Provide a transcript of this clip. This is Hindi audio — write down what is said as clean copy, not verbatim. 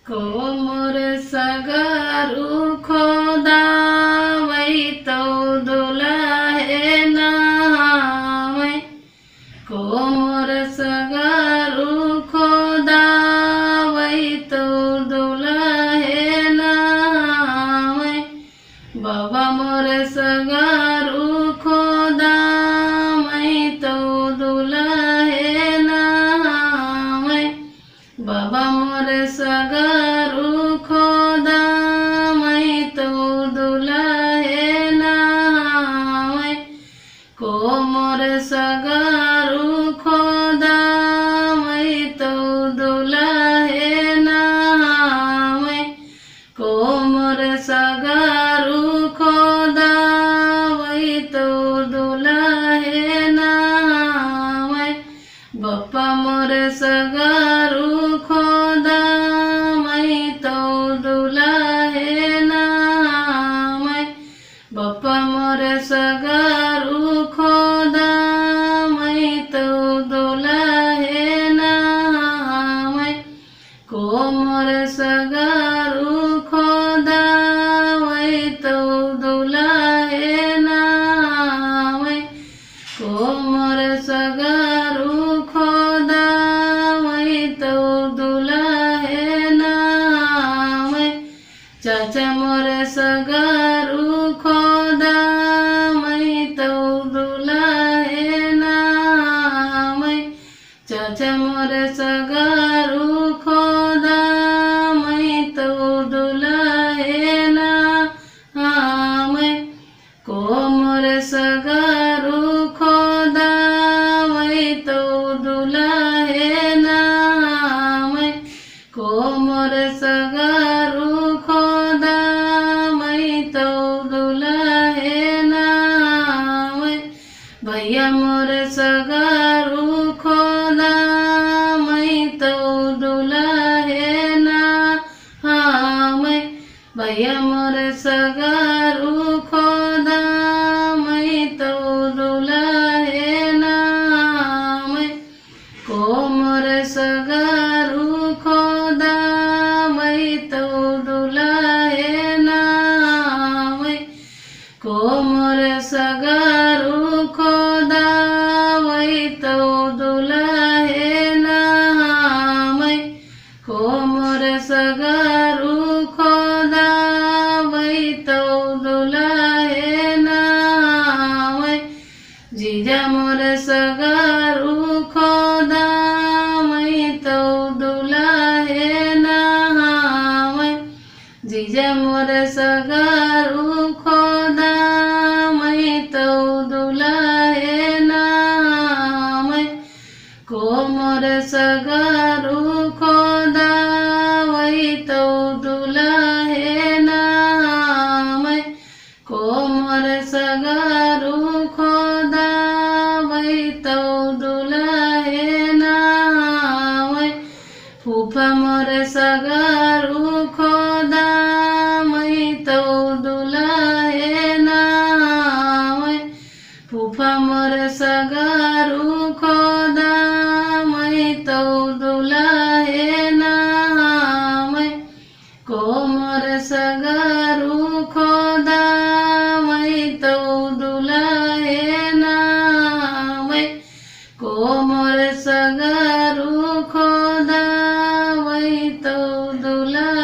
कोमर सगारू खोदा वही तो दुल्हे नावे। कोमर सगारू खोदा वही तो दुल्हे नावे। बाबा मोर सगारू खोदा वही तो दुल्हे नावे। बाबा मोर सगारू खोदा वही तो दुल्हे नावे। कोमर सगारू खोदा वही तो दुल्हे नावे। कोमर सगारू खोदा वही तो दुल्हे नावे। बप्पा मोर सगारू खोदा वही तो दुल्हे नावे। बप्पा मोर सगारू खोदा वही तो दुल्हे नावे। कोमर सगारू खोदा वही तो दुल्हे नावे। कोमर सगारू खोदा वही तो दुल्हे नावे। चाचा मोर सगारू खोदा वही तो दुल्हे नावे। चाचा मोर सगारू खोदा वही तो दुल्हे नावे। कोमर सगारू खोदा वही तो दुल्हे नावे। कोमर सगारू खोदा वही तो दुल्हे नावे। भैया मोर सगारू खोदा वही तो दुल्हे नावे। भैया मोर सगारू खोदा वही तो दुल्हे नावे। कोमर सगारू खोदा वही तो दुल्हे नावे। कोमर सगारू खोदा वही तो दुल्हे नावे। कोमर सगारू खोदा वही तो दुल्हे नावे। जीजा मोर सगारू खोदा वही तो दुल्हे नावे। जीजा मोर सगारू खोदा वही तो दुल्हे नावे। कोमर सगारू खोदा वही तो दुल्हे नावे। कोमर सगारू खोदा वही तो दुल्हे नावे। फूफा मोर सगारू खोदा वही तो दुल्हे नावे। फूफा मोर सगारू खोदा वही तो दुल्हे नावे। कोमर सगारू खोदा वही तो दुल्हे नावे। कोमर सगारू खोदा वही तो दुल्हे